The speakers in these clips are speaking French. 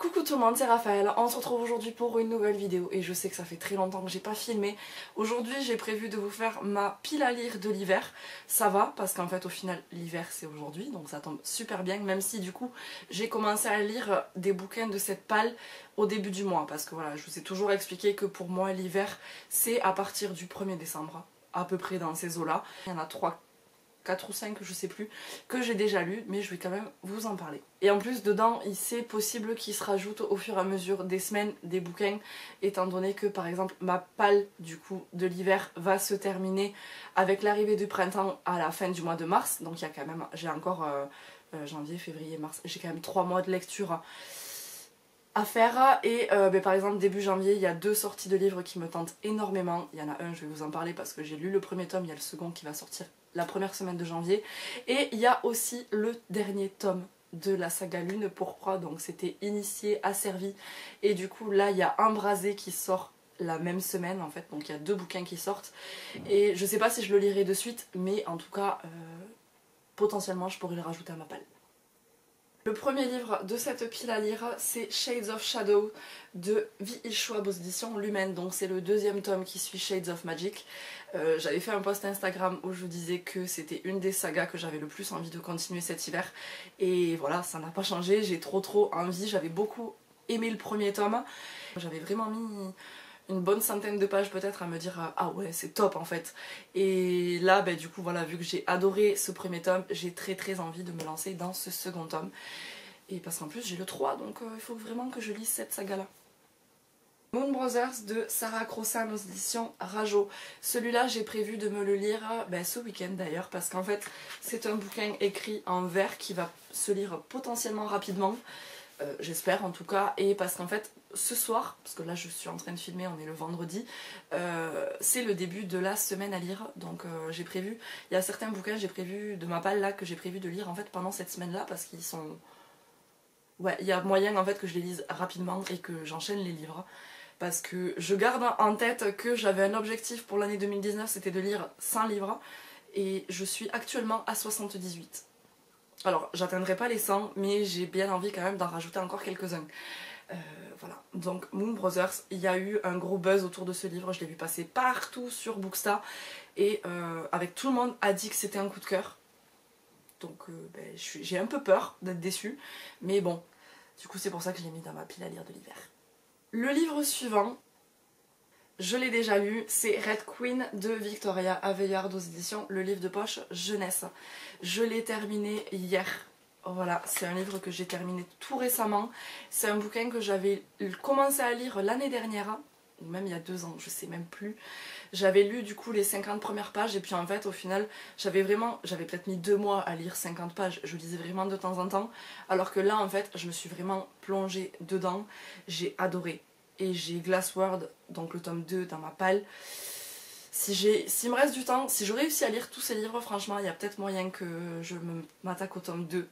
Coucou tout le monde, c'est Raphaël, on se retrouve aujourd'hui pour une nouvelle vidéo et je sais que ça fait très longtemps que j'ai pas filmé. Aujourd'hui j'ai prévu de vous faire ma pile à lire de l'hiver. Ça va parce qu'en fait au final l'hiver c'est aujourd'hui donc ça tombe super bien, même si du coup j'ai commencé à lire des bouquins de cette palle au début du mois parce que voilà, je vous ai toujours expliqué que pour moi l'hiver c'est à partir du 1er décembre, à peu près dans ces eaux là. Il y en a 4 ou 5, je sais plus, que j'ai déjà lu, mais je vais quand même vous en parler. Et en plus, dedans, c'est possible qu'il se rajoute au fur et à mesure des semaines des bouquins, étant donné que, par exemple, ma palle, du coup, de l'hiver va se terminer avec l'arrivée du printemps à la fin du mois de mars. Donc, il y a quand même, j'ai encore janvier, février, mars, j'ai quand même 3 mois de lecture à faire. Et par exemple, début janvier, il y a 2 sorties de livres qui me tentent énormément. Il y en a un, je vais vous en parler parce que j'ai lu le premier tome, il y a le second qui va sortir la première semaine de janvier. Et il y a aussi le dernier tome de la saga Lune Pourpre, donc c'était Initié, Asservi. Et du coup là il y a Embrasé qui sort la même semaine en fait, donc il y a 2 bouquins qui sortent. Et je sais pas si je le lirai de suite, mais en tout cas potentiellement je pourrais le rajouter à ma palle. Le premier livre de cette pile à lire, c'est Shades of Shadow de Vi Schwab aux éditions Lumen. Donc c'est le 2e tome qui suit Shades of Magic. J'avais fait un post Instagram où je vous disais que c'était une des sagas que j'avais le plus envie de continuer cet hiver. Et voilà, ça n'a pas changé, j'ai trop envie. J'avais beaucoup aimé le premier tome. J'avais vraiment mis une bonne centaine de pages peut-être à me dire ah ouais c'est top en fait. Et là du coup voilà, vu que j'ai adoré ce premier tome, j'ai très envie de me lancer dans ce second tome. Et parce qu'en plus j'ai le 3 donc il faut vraiment que je lise cette saga là. Moon Brothers de Sarah Crossan aux éditions Rajo. Celui-là j'ai prévu de me le lire ce week-end d'ailleurs parce qu'en fait c'est un bouquin écrit en vers qui va se lire potentiellement rapidement. J'espère en tout cas, et parce qu'en fait ce soir, parce que là je suis en train de filmer, on est le vendredi, c'est le début de la semaine à lire, donc j'ai prévu, il y a certains bouquins j'ai prévu de ma palle là que j'ai prévu de lire en fait pendant cette semaine là parce qu'ils sont... Ouais, il y a moyen en fait que je les lise rapidement et que j'enchaîne les livres. Parce que je garde en tête que j'avais un objectif pour l'année 2019, c'était de lire 100 livres, et je suis actuellement à 78. Alors, j'atteindrai pas les 100, mais j'ai bien envie quand même d'en rajouter encore quelques-uns. Voilà, donc Moon Brothers, il y a eu un gros buzz autour de ce livre, je l'ai vu passer partout sur Booksta, et avec tout le monde a dit que c'était un coup de cœur. Donc j'ai un peu peur d'être déçue, mais bon, du coup c'est pour ça que je l'ai mis dans ma pile à lire de l'hiver. Le livre suivant, je l'ai déjà lu, c'est Red Queen de Victoria Aveyard aux éditions Le Livre de Poche Jeunesse. Je l'ai terminé hier. Voilà, c'est un livre que j'ai terminé tout récemment. C'est un bouquin que j'avais commencé à lire l'année dernière, ou même il y a 2 ans, je sais même plus. J'avais lu du coup les 50 premières pages et puis en fait au final j'avais peut-être mis 2 mois à lire 50 pages. Je lisais vraiment de temps en temps, alors que là en fait je me suis vraiment plongée dedans. J'ai adoré. Et j'ai Glassword, donc le tome 2 dans ma palle. S'il me reste du temps, si je réussis à lire tous ces livres, franchement, il y a peut-être moyen que je m'attaque au tome 2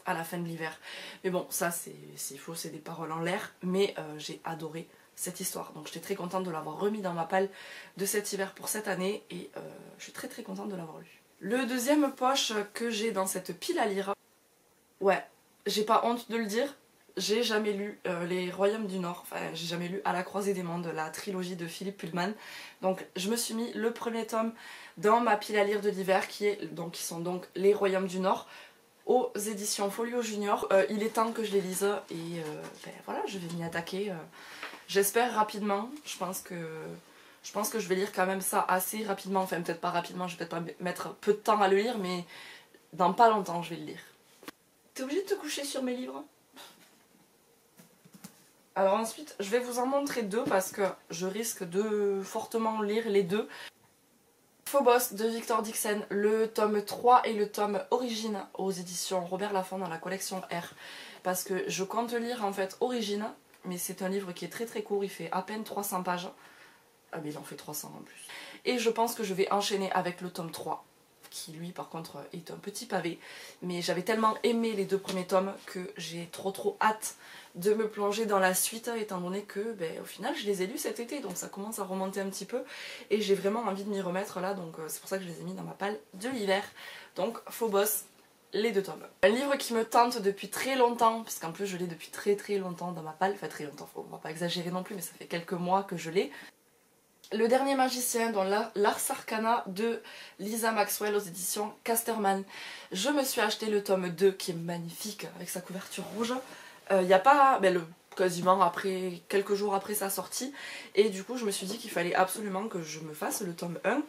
à la fin de l'hiver. Mais bon, ça c'est faux, c'est des paroles en l'air, mais j'ai adoré cette histoire. Donc j'étais très contente de l'avoir remis dans ma palle de cet hiver pour cette année, et je suis très contente de l'avoir lu. Le deuxième poche que j'ai dans cette pile à lire, ouais, j'ai pas honte de le dire, j'ai jamais lu Les Royaumes du Nord, enfin j'ai jamais lu À la croisée des mondes, la trilogie de Philippe Pullman. Donc je me suis mis le premier tome dans ma pile à lire de l'hiver qui sont donc Les Royaumes du Nord aux éditions Folio Junior. Il est temps que je les lise et voilà, je vais m'y attaquer. J'espère rapidement, je pense que je vais lire quand même ça assez rapidement, enfin peut-être pas rapidement, je vais peut-être pas mettre peu de temps à le lire, mais dans pas longtemps je vais le lire. T'es obligée de te coucher sur mes livres ? Alors ensuite, je vais vous en montrer 2 parce que je risque de fortement lire les 2. Phobos de Victor Dixon, le tome 3 et le tome Origine aux éditions Robert Laffont dans la collection R. Parce que je compte lire en fait Origine, mais c'est un livre qui est très court, il fait à peine 300 pages. Ah mais il en fait 300 en plus. Et je pense que je vais enchaîner avec le tome 3, qui lui par contre est un petit pavé. Mais j'avais tellement aimé les 2 premiers tomes que j'ai trop hâte de me plonger dans la suite, étant donné que au final je les ai lus cet été, donc ça commence à remonter un petit peu et j'ai vraiment envie de m'y remettre là, donc c'est pour ça que je les ai mis dans ma palle de l'hiver. Donc Phobos, les 2 tomes. Un livre qui me tente depuis très longtemps, puisqu'en plus je l'ai depuis très longtemps dans ma palle, enfin très longtemps, on va pas exagérer non plus, mais ça fait quelques mois que je l'ai. Le Dernier Magicien dans l'Ars Arcana de Lisa Maxwell aux éditions Casterman. Je me suis acheté le tome 2 qui est magnifique avec sa couverture rouge. Il n'y a pas... quasiment après, quelques jours après sa sortie, et du coup je me suis dit qu'il fallait absolument que je me fasse le tome 1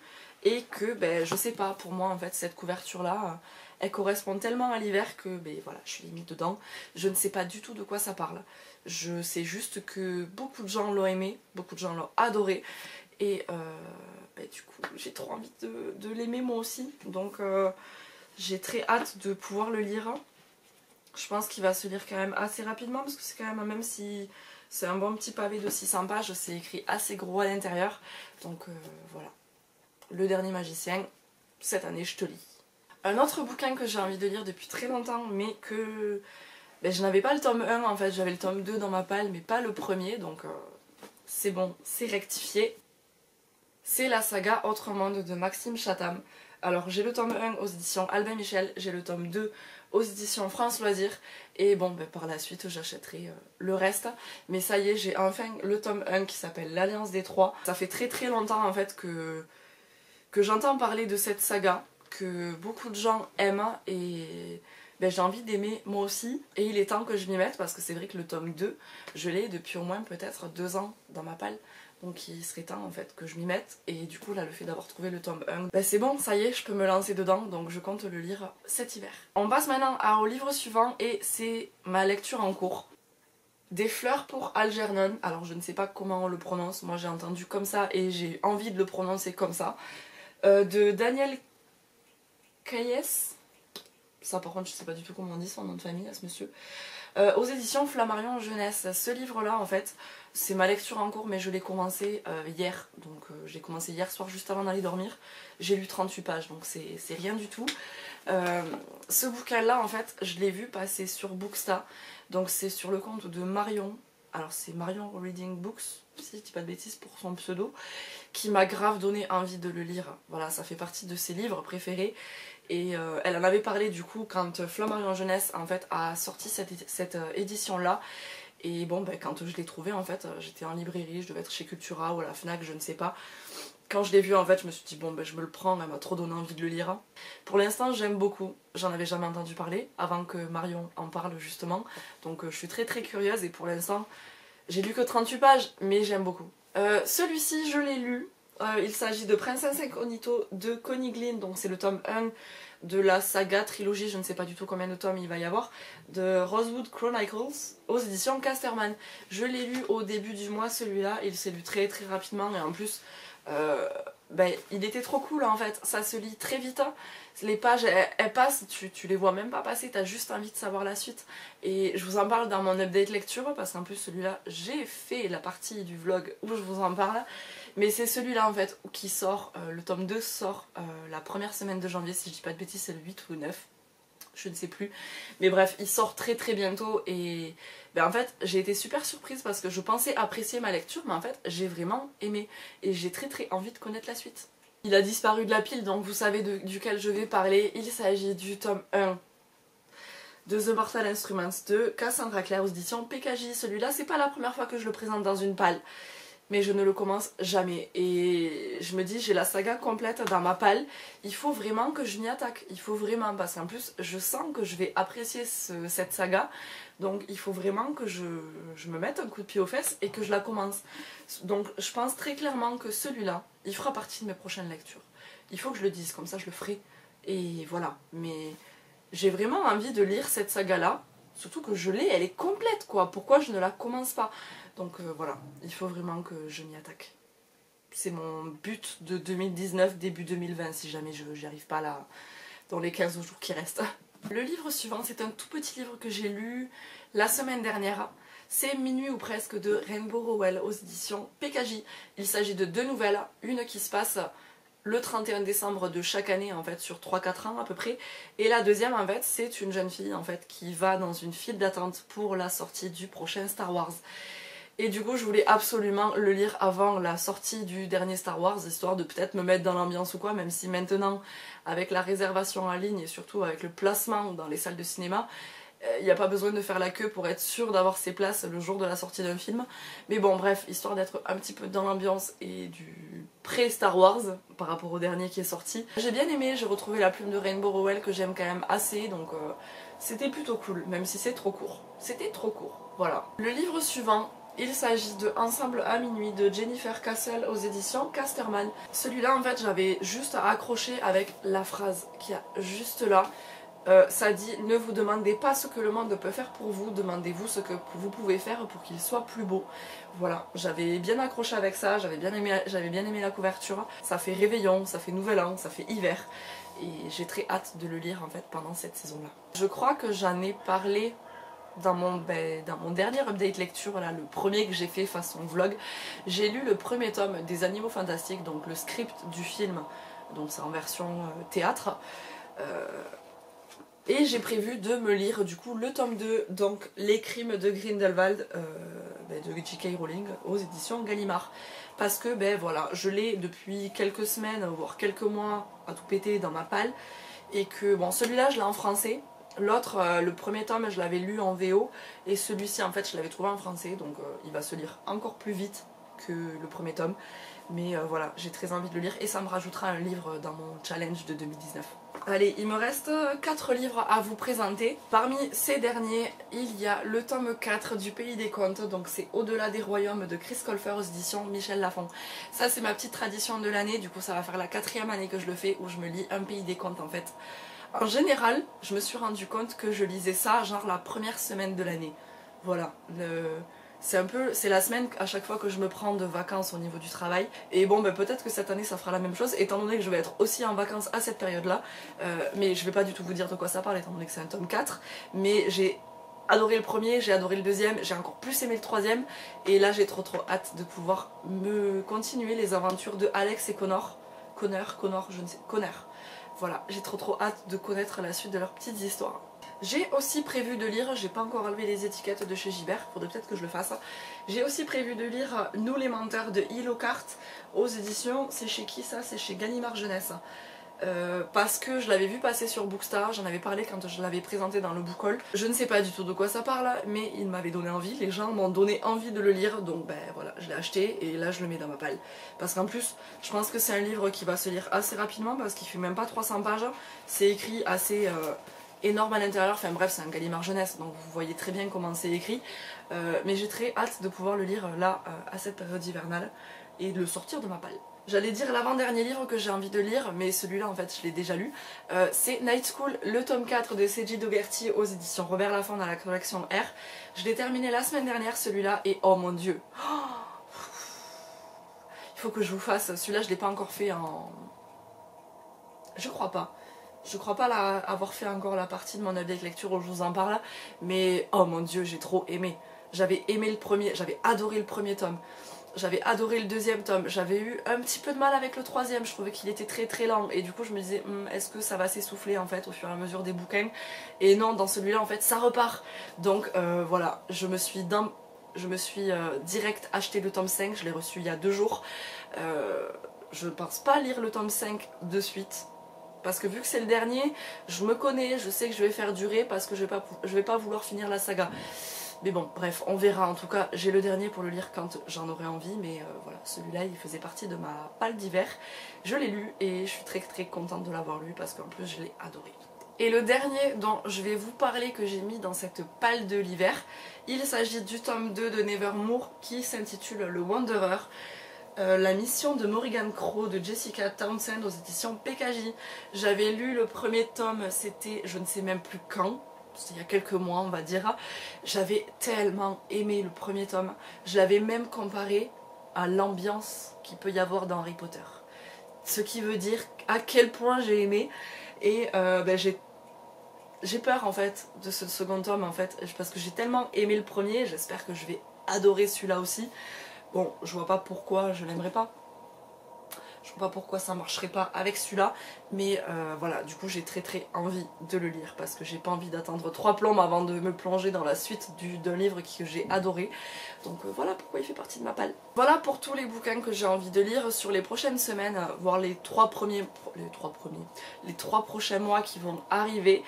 et que je sais pas, pour moi en fait cette couverture là elle correspond tellement à l'hiver que voilà, je suis limite dedans. Je ne sais pas du tout de quoi ça parle, je sais juste que beaucoup de gens l'ont aimé, beaucoup de gens l'ont adoré, et du coup j'ai trop envie de l'aimer moi aussi, donc j'ai très hâte de pouvoir le lire. Je pense qu'il va se lire quand même assez rapidement parce que c'est quand même si c'est un bon petit pavé de 600 pages, c'est écrit assez gros à l'intérieur. Donc voilà. Le Dernier Magicien, cette année je te lis. Un autre bouquin que j'ai envie de lire depuis très longtemps, mais que je n'avais pas le tome 1 en fait, j'avais le tome 2 dans ma palle, mais pas le premier, donc c'est bon, c'est rectifié. C'est la saga Autre Monde de Maxime Chatham. Alors j'ai le tome 1 aux éditions Albin Michel, j'ai le tome 2 aux éditions France Loisirs, et par la suite j'achèterai le reste. Mais ça y est, j'ai enfin le tome 1 qui s'appelle L'Alliance des Trois. Ça fait très longtemps en fait que j'entends parler de cette saga, que beaucoup de gens aiment, et j'ai envie d'aimer moi aussi, et il est temps que je m'y mette parce que c'est vrai que le tome 2, je l'ai depuis au moins peut-être 2 ans dans ma palle. Donc il serait temps en fait que je m'y mette, et du coup là le fait d'avoir trouvé le tome 1, c'est bon, ça y est, je peux me lancer dedans, donc je compte le lire cet hiver. On passe maintenant au livre suivant, et c'est ma lecture en cours. Des fleurs pour Algernon. Alors je ne sais pas comment on le prononce, moi j'ai entendu comme ça et j'ai envie de le prononcer comme ça. De Daniel Caillès. Ça par contre je sais pas du tout comment on dit son nom de famille à ce monsieur. Aux éditions Flammarion Jeunesse. Ce livre-là, en fait, c'est ma lecture en cours, mais je l'ai commencé hier. Donc j'ai commencé hier soir juste avant d'aller dormir. J'ai lu 38 pages, donc c'est rien du tout. Ce bouquin-là, en fait, je l'ai vu passer sur Booksta. Donc c'est sur le compte de Marion. Alors c'est Marion Reading Books, si je dis pas de bêtises pour son pseudo, qui m'a grave donné envie de le lire. Voilà, ça fait partie de ses livres préférés. Et elle en avait parlé du coup quand Flammarion Jeunesse en fait a sorti cette édition là. Et quand je l'ai trouvé en fait, j'étais en librairie, je devais être chez Cultura ou à la Fnac, je ne sais pas. Quand je l'ai vu en fait, je me suis dit je me le prends, elle m'a trop donné envie de le lire. Pour l'instant j'aime beaucoup, j'en avais jamais entendu parler avant que Marion en parle justement. Donc je suis très curieuse, et pour l'instant j'ai lu que 38 pages, mais j'aime beaucoup. Celui-ci je l'ai lu. Il s'agit de Princesse Incognito de Connie Glynn, donc c'est le tome 1 de la saga trilogie, je ne sais pas du tout combien de tomes il va y avoir, de Rosewood Chronicles aux éditions Casterman. Je l'ai lu au début du mois celui-là, il s'est lu très rapidement, et en plus il était trop cool en fait, ça se lit très vite, les pages elles passent, tu les vois même pas passer, t'as juste envie de savoir la suite. Et je vous en parle dans mon update lecture, parce qu'en plus celui-là j'ai fait la partie du vlog où je vous en parle. Mais c'est celui-là en fait qui sort, le tome 2 sort la première semaine de janvier, si je dis pas de bêtises, c'est le 8 ou 9, je ne sais plus. Mais bref, il sort très bientôt, et en fait j'ai été super surprise parce que je pensais apprécier ma lecture, mais en fait j'ai vraiment aimé, et j'ai très envie de connaître la suite. Il a disparu de la pile, donc vous savez duquel je vais parler. Il s'agit du tome 1 de The Mortal Instruments de Cassandra Clare aux éditions PKJ. Celui-là, c'est pas la première fois que je le présente dans une palle, mais je ne le commence jamais. Et je me dis, j'ai la saga complète dans ma palle, il faut vraiment que je m'y attaque. Il faut vraiment, parce qu'en plus, je sens que je vais apprécier cette saga. Donc il faut vraiment que je me mette un coup de pied aux fesses et que je la commence. Donc je pense très clairement que celui-là, il fera partie de mes prochaines lectures. Il faut que je le dise, comme ça je le ferai. Et voilà, mais j'ai vraiment envie de lire cette saga-là. Surtout que je l'ai, elle est complète quoi. Pourquoi je ne la commence pas? Donc voilà, il faut vraiment que je m'y attaque. C'est mon but de 2019, début 2020, si jamais je n'y arrive pas là dans les 15 jours qui restent. Le livre suivant, c'est un tout petit livre que j'ai lu la semaine dernière. C'est Minuit ou presque de Rainbow Rowell aux éditions PKJ. Il s'agit de 2 nouvelles, une qui se passe le 31 décembre de chaque année en fait, sur 3-4 ans à peu près, et la deuxième en fait c'est une jeune fille en fait qui va dans une file d'attente pour la sortie du prochain Star Wars. Et du coup je voulais absolument le lire avant la sortie du dernier Star Wars, histoire de peut-être me mettre dans l'ambiance ou quoi, même si maintenant avec la réservation en ligne et surtout avec le placement dans les salles de cinéma, il n'y a pas besoin de faire la queue pour être sûr d'avoir ses places le jour de la sortie d'un film. Mais bon bref, histoire d'être un petit peu dans l'ambiance et du pré-Star Wars par rapport au dernier qui est sorti. J'ai bien aimé, j'ai retrouvé la plume de Rainbow Rowell que j'aime quand même assez, donc c'était plutôt cool, même si c'est trop court. C'était trop court, voilà. Le livre suivant, il s'agit de Ensemble à minuit de Jennifer Cassel aux éditions Casterman. Celui-là en fait j'avais juste à accrocher avec la phrase qu'il y a juste là. Ça dit « Ne vous demandez pas ce que le monde peut faire pour vous, demandez-vous ce que vous pouvez faire pour qu'il soit plus beau. » Voilà, j'avais bien accroché avec ça, j'avais bien aimé la couverture. Ça fait réveillon, ça fait nouvel an, ça fait hiver. Et j'ai très hâte de le lire en fait pendant cette saison-là. Je crois que j'en ai parlé dans mon dernier update lecture, là, le premier que j'ai fait façon vlog. J'ai lu le premier tome des Animaux Fantastiques, donc le script du film, donc c'est en version théâtre. Et j'ai prévu de me lire du coup le tome 2, donc Les Crimes de Grindelwald de J.K. Rowling aux éditions Gallimard. Parce que ben voilà, je l'ai depuis quelques semaines, voire quelques mois à tout péter dans ma palle. Et que bon, celui-là je l'ai en français, l'autre, le premier tome je l'avais lu en VO, et celui-ci en fait je l'avais trouvé en français, donc il va se lire encore plus vite que le premier tome. Mais voilà, j'ai très envie de le lire et ça me rajoutera un livre dans mon challenge de 2019. Allez, il me reste 4 livres à vous présenter. Parmi ces derniers, il y a le tome 4 du Pays des Contes, donc c'est Au-delà des royaumes de Chris Colfer aux éditions Michel Lafon. Ça c'est ma petite tradition de l'année, du coup ça va faire la 4e année que je le fais où je me lis un Pays des Contes en fait. En général, je me suis rendu compte que je lisais ça genre la première semaine de l'année. Voilà, c'est la semaine à chaque fois que je me prends de vacances au niveau du travail. Et bon, ben, peut-être que cette année ça fera la même chose, étant donné que je vais être aussi en vacances à cette période-là. Mais je vais pas du tout vous dire de quoi ça parle, étant donné que c'est un tome 4. Mais j'ai adoré le premier, j'ai adoré le deuxième, j'ai encore plus aimé le troisième. Et là j'ai trop hâte de pouvoir me continuer les aventures de Alex et Connor. Connor, je ne sais, Connor. Voilà, j'ai trop hâte de connaître la suite de leurs petites histoires. J'ai aussi prévu de lire, j'ai pas encore enlevé les étiquettes de chez Gibert, faudrait peut-être que je le fasse. J'ai aussi prévu de lire Nous les menteurs de Hilo Cart aux éditions, c'est chez qui ça? C'est chez Gallimard Jeunesse. Parce que je l'avais vu passer sur Bookstar, j'en avais parlé quand je l'avais présenté dans le book haul. Je ne sais pas du tout de quoi ça parle, mais il m'avait donné envie, les gens m'ont donné envie de le lire, donc ben voilà, je l'ai acheté et là je le mets dans ma palle. Parce qu'en plus, je pense que c'est un livre qui va se lire assez rapidement parce qu'il fait même pas 300 pages, c'est écrit assez énorme à l'intérieur, enfin bref c'est un Gallimard Jeunesse, donc vous voyez très bien comment c'est écrit. Mais j'ai très hâte de pouvoir le lire là, à cette période hivernale, et de le sortir de ma palle. J'allais dire l'avant-dernier livre que j'ai envie de lire, mais celui-là en fait je l'ai déjà lu. C'est Night School, le tome 4 de Seiji Dogerty aux éditions Robert Laffont dans la collection R. Je l'ai terminé la semaine dernière celui-là et oh mon dieu, il faut que je vous fasse, celui-là je l'ai pas encore fait en... Je crois pas. Je crois pas avoir fait encore la partie de mon update lecture où je vous en parle, mais oh mon dieu j'ai trop aimé. J'avais aimé le premier, j'avais adoré le premier tome. J'avais adoré le deuxième tome, j'avais eu un petit peu de mal avec le troisième, je trouvais qu'il était très lent et du coup je me disais est-ce que ça va s'essouffler en fait au fur et à mesure des bouquins, et non, dans celui-là en fait ça repart. Donc voilà, je me suis direct acheté le tome 5, je l'ai reçu il y a 2 jours. Je pense pas lire le tome 5 de suite, parce que vu que c'est le dernier, je me connais, je sais que je vais faire durer parce que je vais pas vouloir finir la saga. Mais bon, bref, on verra. En tout cas, j'ai le dernier pour le lire quand j'en aurai envie, mais voilà, celui-là, il faisait partie de ma palle d'hiver. Je l'ai lu et je suis très contente de l'avoir lu parce qu'en plus, je l'ai adoré. Et le dernier dont je vais vous parler, que j'ai mis dans cette palle de l'hiver, il s'agit du tome 2 de Nevermore qui s'intitule Le Wanderer. La mission de Morrigan Crow de Jessica Townsend aux éditions PKJ. J'avais lu le premier tome, c'était je ne sais même plus quand, il y a quelques mois on va dire. J'avais tellement aimé le premier tome, je l'avais même comparé à l'ambiance qu'il peut y avoir dans Harry Potter. Ce qui veut dire à quel point j'ai aimé, et j'ai peur en fait de ce second tome en fait, parce que j'ai tellement aimé le premier, j'espère que je vais adorer celui-là aussi. Bon, je vois pas pourquoi je l'aimerais pas. Je vois pas pourquoi ça marcherait pas avec celui-là. Mais voilà, du coup j'ai très envie de le lire parce que j'ai pas envie d'attendre 3 plombes avant de me plonger dans la suite d'un livre que j'ai adoré. Donc voilà pourquoi il fait partie de ma palle. Voilà pour tous les bouquins que j'ai envie de lire sur les prochaines semaines, voire les 3 prochains mois qui vont arriver.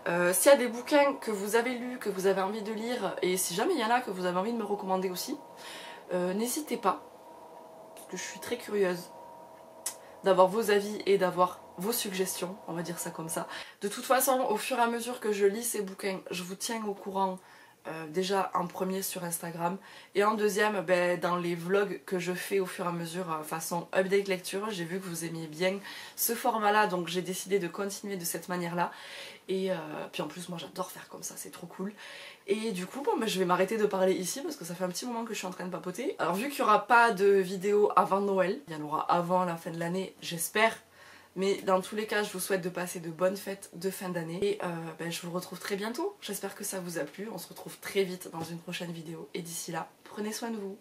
S'il y a des bouquins que vous avez lus, que vous avez envie de lire, et si jamais il y en a que vous avez envie de me recommander aussi, n'hésitez pas, parce que je suis très curieuse d'avoir vos avis et d'avoir vos suggestions, on va dire ça comme ça. De toute façon, au fur et à mesure que je lis ces bouquins, je vous tiens au courant. Déjà en premier sur Instagram et en deuxième dans les vlogs que je fais au fur et à mesure façon update lecture. J'ai vu que vous aimiez bien ce format là, donc j'ai décidé de continuer de cette manière là et puis en plus moi j'adore faire comme ça, c'est trop cool. Et du coup bon, je vais m'arrêter de parler ici parce que ça fait un petit moment que je suis en train de papoter. Alors vu qu'il n'y aura pas de vidéo avant Noël, il y en aura avant la fin de l'année j'espère. Mais dans tous les cas, je vous souhaite de passer de bonnes fêtes de fin d'année. Et je vous retrouve très bientôt. J'espère que ça vous a plu. On se retrouve très vite dans une prochaine vidéo. Et d'ici là, prenez soin de vous.